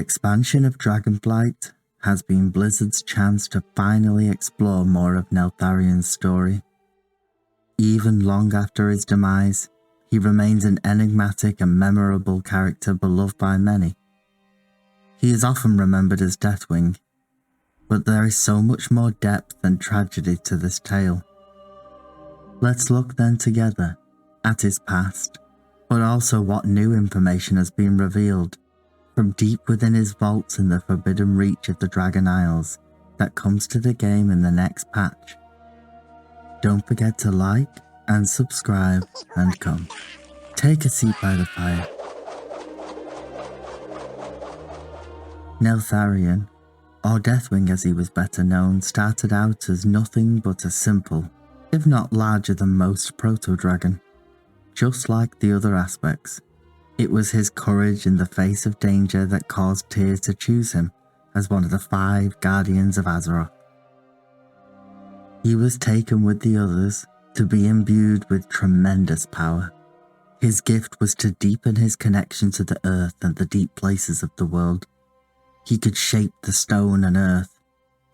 expansion of Dragonblight has been Blizzard's chance to finally explore more of Neltharion's story. Even long after his demise, he remains an enigmatic and memorable character beloved by many. He is often remembered as Deathwing, but there is so much more depth and tragedy to this tale. Let's look then together at his past, but also what new information has been revealed from deep within his vaults in the forbidden reach of the Dragon Isles that comes to the game in the next patch. Don't forget to like and subscribe and come. Take a seat by the fire. Neltharion, or Deathwing as he was better known, started out as nothing but a simple, if not larger than most proto-dragon. Just like the other aspects, it was his courage in the face of danger that caused Tyr to choose him as one of the 5 guardians of Azeroth. He was taken with the others to be imbued with tremendous power. His gift was to deepen his connection to the earth and the deep places of the world. He could shape the stone and earth.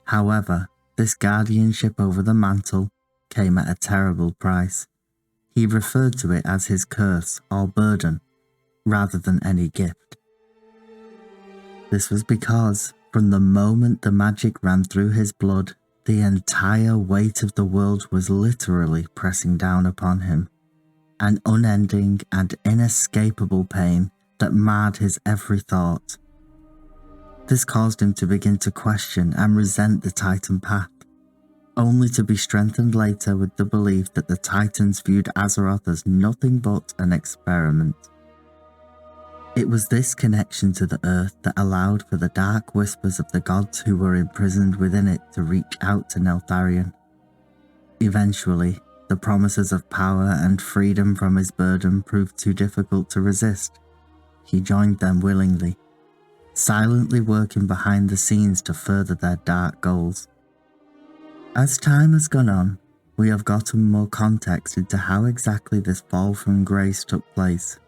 However, this guardianship over the mantle came at a terrible price. He referred to it as his curse or burden, rather than any gift. This was because, from the moment the magic ran through his blood, the entire weight of the world was literally pressing down upon him, an unending and inescapable pain that marred his every thought. This caused him to begin to question and resent the Titan path, only to be strengthened later with the belief that the Titans viewed Azeroth as nothing but an experiment. It was this connection to the earth that allowed for the dark whispers of the gods who were imprisoned within it to reach out to Neltharion. Eventually, the promises of power and freedom from his burden proved too difficult to resist. He joined them willingly, silently working behind the scenes to further their dark goals. As time has gone on, we have gotten more context into how exactly this fall from grace took place.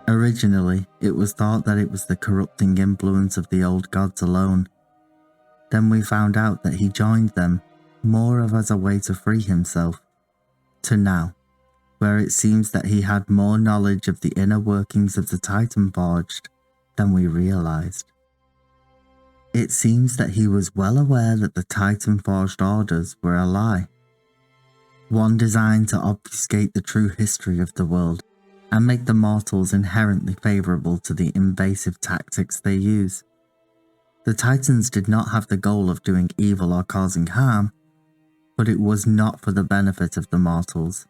Originally, it was thought that it was the corrupting influence of the old gods alone. Then we found out that he joined them more of as a way to free himself, to now, where it seems that he had more knowledge of the inner workings of the Titan Forged than we realized. It seems that he was well aware that the Titan Forged orders were a lie, one designed to obfuscate the true history of the world and make the mortals inherently favourable to the invasive tactics they use. The Titans did not have the goal of doing evil or causing harm, but it was not for the benefit of the mortals.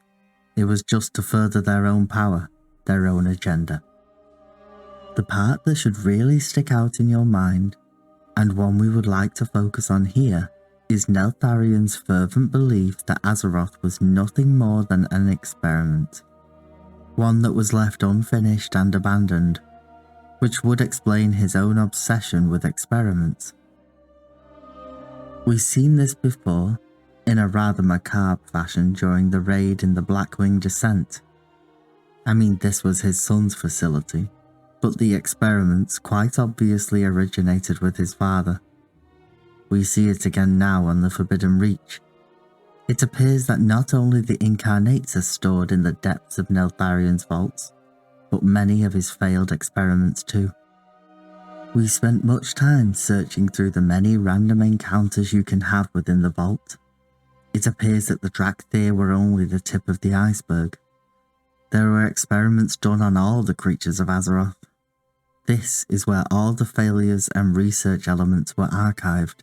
It was just to further their own power, their own agenda. The part that should really stick out in your mind, and one we would like to focus on here, is Neltharion's fervent belief that Azeroth was nothing more than an experiment. One that was left unfinished and abandoned, which would explain his own obsession with experiments. We've seen this before, in a rather macabre fashion during the raid in the Blackwing Descent. I mean, this was his son's facility, but the experiments quite obviously originated with his father. We see it again now on the Forbidden Reach. It appears that not only the incarnates are stored in the depths of Neltharion's vaults, but many of his failed experiments too. We spent much time searching through the many random encounters you can have within the vault. It appears that the Drakthir were only the tip of the iceberg. There were experiments done on all the creatures of Azeroth. This is where all the failures and research elements were archived.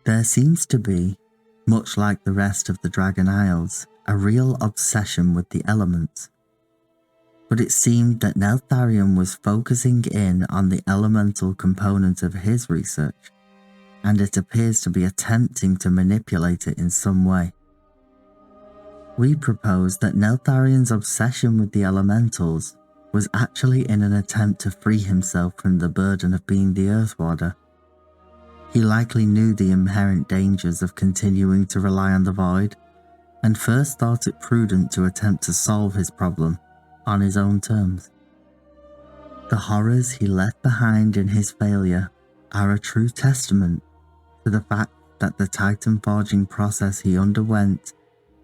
There seems to be, much like the rest of the Dragon Isles, a real obsession with the elements. But it seemed that Neltharion was focusing in on the elemental component of his research, and it appears to be attempting to manipulate it in some way. We propose that Neltharion's obsession with the elementals was actually in an attempt to free himself from the burden of being the Earthwarder. He likely knew the inherent dangers of continuing to rely on the Void, and first thought it prudent to attempt to solve his problem on his own terms. The horrors he left behind in his failure are a true testament to the fact that the Titan forging process he underwent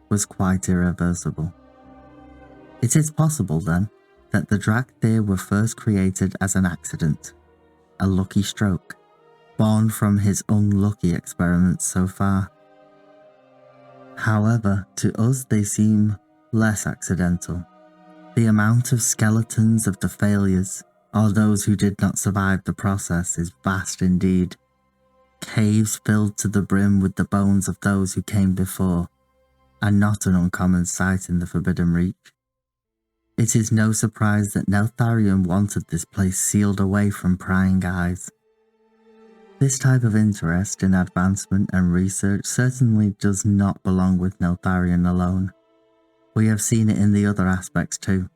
was quite irreversible. It is possible, then, that the Drakthir were first created as an accident, a lucky stroke, born from his unlucky experiments so far. However, to us they seem less accidental. The amount of skeletons of the failures, or those who did not survive the process, is vast indeed. Caves filled to the brim with the bones of those who came before are not an uncommon sight in the Forbidden Reach. It is no surprise that Neltharion wanted this place sealed away from prying eyes. This type of interest in advancement and research certainly does not belong with Neltharion alone. We have seen it in the other aspects too,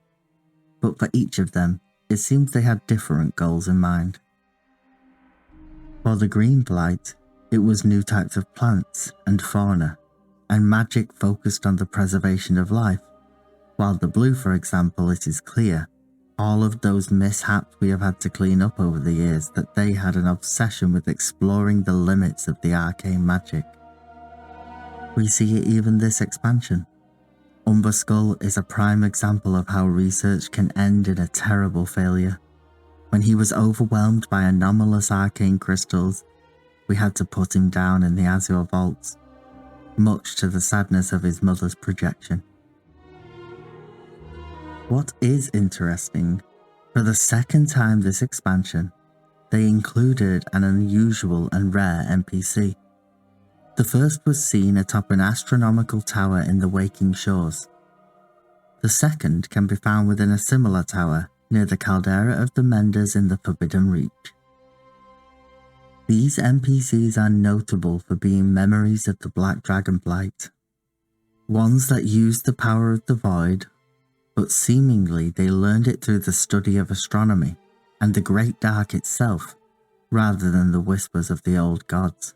but for each of them, it seems they had different goals in mind. For the Green Blight, it was new types of plants and fauna, and magic focused on the preservation of life, while the Blue, for example, it is clear, all of those mishaps we have had to clean up over the years, that they had an obsession with exploring the limits of the arcane magic. We see it even this expansion. Umberskull is a prime example of how research can end in a terrible failure. When he was overwhelmed by anomalous arcane crystals, we had to put him down in the Azure vaults, much to the sadness of his mother's projection. What is interesting, for the second time this expansion, they included an unusual and rare NPC. The first was seen atop an astronomical tower in the Waking Shores. The second can be found within a similar tower near the caldera of the Menders in the Forbidden Reach. These NPCs are notable for being memories of the Black Dragon Blight, ones that used the power of the Void, but seemingly they learned it through the study of astronomy and the Great Dark itself, rather than the whispers of the old gods,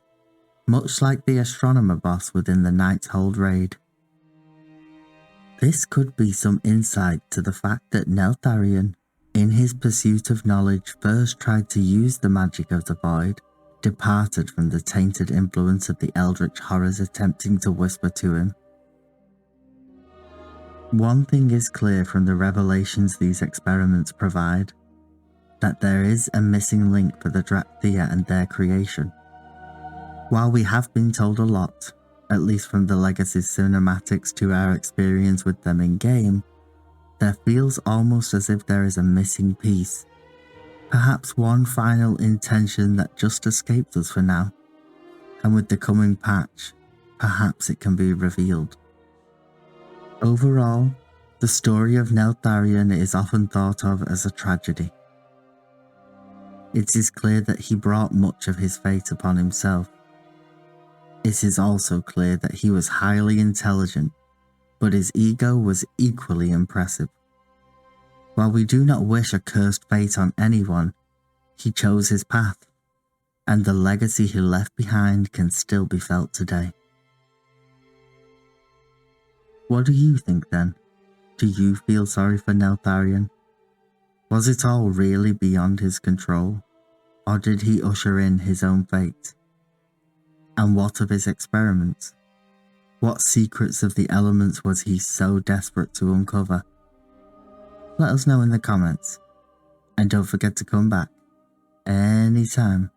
much like the astronomer boss within the Night's Hold raid. This could be some insight to the fact that Neltharion, in his pursuit of knowledge, first tried to use the magic of the Void, departed from the tainted influence of the eldritch horrors attempting to whisper to him. One thing is clear from the revelations these experiments provide, that there is a missing link for the Drakthir and their creation. While we have been told a lot, at least from the Legacy cinematics to our experience with them in-game, there feels almost as if there is a missing piece. Perhaps one final intention that just escaped us for now, and with the coming patch, perhaps it can be revealed. Overall, the story of Neltharion is often thought of as a tragedy. It is clear that he brought much of his fate upon himself. It is also clear that he was highly intelligent, but his ego was equally impressive. While we do not wish a cursed fate on anyone, he chose his path, and the legacy he left behind can still be felt today. What do you think then? Do you feel sorry for Neltharion? Was it all really beyond his control, or did he usher in his own fate? And what of his experiments? What secrets of the elements was he so desperate to uncover? Let us know in the comments, and don't forget to come back anytime